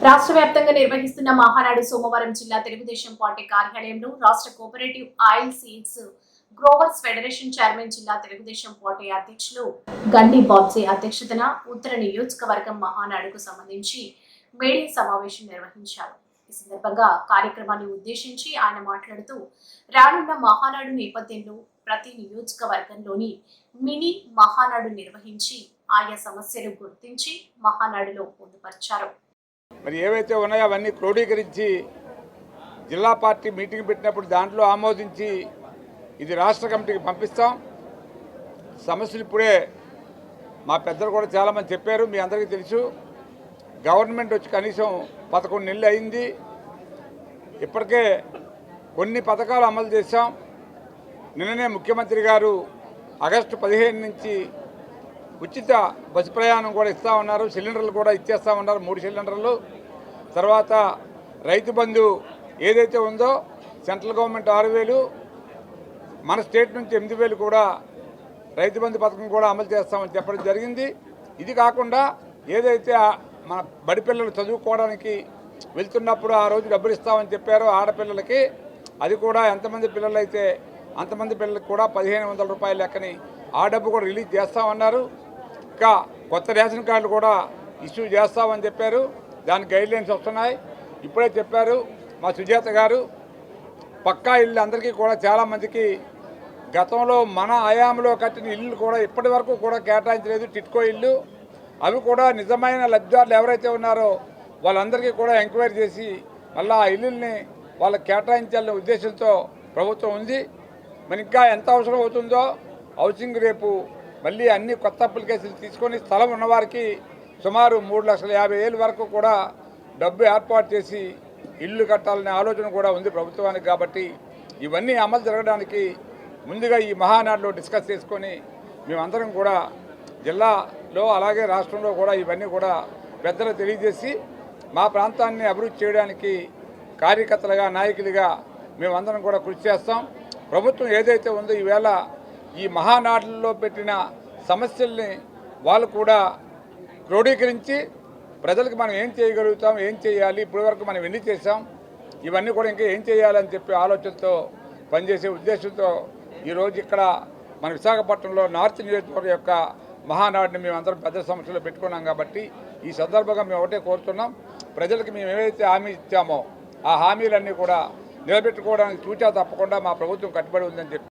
రాష్ట్ర వ్యాప్తంగా నిర్వహిస్తున్న మహానాడు సోమవారం జిల్లా తెలుగుదేశం పార్టీ కార్యాలయంలో రాష్ట్ర cooperative oil seeds growers federation chairman జిల్లా తెలుగుదేశం పార్టీ అధ్యక్షులు గండి బాబ్జీ అధ్యక్షతన ఉత్తర నియోజకవర్గం మహానాడుకు సంబంధించి మీడియా సమావేశం నిర్వహించారు. ఈ సందర్భంగా కార్యక్రమాన్ని ఉద్దేశించి ఆయన మాట్లాడుతూ రానున్న మహానాడు నేపథ్యంలో ప్రతి నియోజకవర్గంలోని మినీ మహానాడు నిర్వహించి ఆయా సమస్యలు గుర్తించి మహానాడులో పొందుపరిచారు. మరి ఏవైతే ఉన్నాయో అవన్నీ క్రోడీకరించి జిల్లా పార్టీ మీటింగ్ పెట్టినప్పుడు దాంట్లో ఆమోదించి ఇది రాష్ట్ర కమిటీకి పంపిస్తాం. సమస్యలు ఇప్పుడే మా పెద్దలు కూడా చాలామంది చెప్పారు, మీ అందరికీ తెలుసు. గవర్నమెంట్ వచ్చి కనీసం 11 నెలలు అయింది. ఇప్పటికే కొన్ని పథకాలు అమలు చేశాం. నిన్ననే ముఖ్యమంత్రి గారు ఆగస్టు 15 నుంచి ఉచిత బస్సు ప్రయాణం కూడా ఇస్తూ ఉన్నారు. సిలిండర్లు కూడా ఇచ్చేస్తూ ఉన్నారు, 3 సిలిండర్లు. తర్వాత రైతు బంధు ఏదైతే ఉందో సెంట్రల్ గవర్నమెంట్ 6,000, మన స్టేట్ నుంచి 8,000 కూడా రైతు బంధు పథకం కూడా అమలు చేస్తామని చెప్పడం జరిగింది. ఇది కాకుండా ఏదైతే మన బడి పిల్లలు చదువుకోవడానికి వెళ్తున్నప్పుడు ఆ రోజు డబ్బులు ఇస్తామని చెప్పారో ఆడపిల్లలకి, అది కూడా ఎంతమంది పిల్లలు అయితే అంతమంది పిల్లలకి కూడా 1,500 రూపాయలు లెక్కని ఆ డబ్బు కూడా రిలీజ్ చేస్తామన్నారు. ఇంకా కొత్త రేషన్ కార్డులు కూడా ఇష్యూ చేస్తామని చెప్పారు. దానికి గైడ్లైన్స్ వస్తున్నాయి. ఇప్పుడే చెప్పారు మా సుజాత గారు, పక్కా ఇల్లు అందరికీ కూడా చాలామందికి గతంలో మన హయాంలో కట్టిన ఇల్లు కూడా ఇప్పటి వరకు కూడా కేటాయించలేదు, టిట్కో ఇల్లు. అవి కూడా నిజమైన లబ్ధిదారులు ఎవరైతే ఉన్నారో వాళ్ళందరికీ కూడా ఎంక్వైరీ చేసి మళ్ళీ ఆ ఇల్లుల్ని వాళ్ళకి కేటాయించాలనే ఉద్దేశంతో ప్రభుత్వం ఉంది. మరి ఇంకా ఎంత అవసరం అవుతుందో హౌసింగ్ రేపు మళ్ళీ అన్ని కొత్త అప్లికేషన్లు తీసుకొని స్థలం ఉన్నవారికి సుమారు 3,50,000 వరకు కూడా డబ్బు ఏర్పాటు చేసి ఇల్లు కట్టాలనే ఆలోచన కూడా ఉంది ప్రభుత్వానికి. కాబట్టి ఇవన్నీ అమలు జరగడానికి ముందుగా ఈ మహానాడులో డిస్కస్ చేసుకొని మేమందరం కూడా జిల్లాలో అలాగే రాష్ట్రంలో కూడా ఇవన్నీ కూడా పెద్దలు తెలియజేసి మా ప్రాంతాన్ని అభివృద్ధి చేయడానికి కార్యకర్తలుగా నాయకులుగా మేమందరం కూడా కృషి చేస్తాం. ప్రభుత్వం ఏదైతే ఉందో ఈవేళ ఈ మహానాడుల్లో పెట్టిన సమస్యల్ని వాళ్ళు కూడా క్రోడీకరించి ప్రజలకు మనం ఏం చేయగలుగుతాం, ఏం చేయాలి, ఇప్పటి వరకు మనం ఎన్ని చేసాం, ఇవన్నీ కూడా ఇంకా ఏం చేయాలని చెప్పి ఆలోచనతో పనిచేసే ఉద్దేశంతో ఈరోజు ఇక్కడ మన విశాఖపట్నంలో నార్త్ నియోజకవర్గం యొక్క మహానాడుని మేమందరం పెద్ద సమస్యలో పెట్టుకున్నాం. కాబట్టి ఈ సందర్భంగా మేము ఒకటే కోరుతున్నాం, ప్రజలకు మేము ఏవైతే హామీ ఇచ్చామో ఆ హామీలన్నీ కూడా నిలబెట్టుకోవడానికి తప్పకుండా మా ప్రభుత్వం కట్టుబడి ఉందని చెప్పి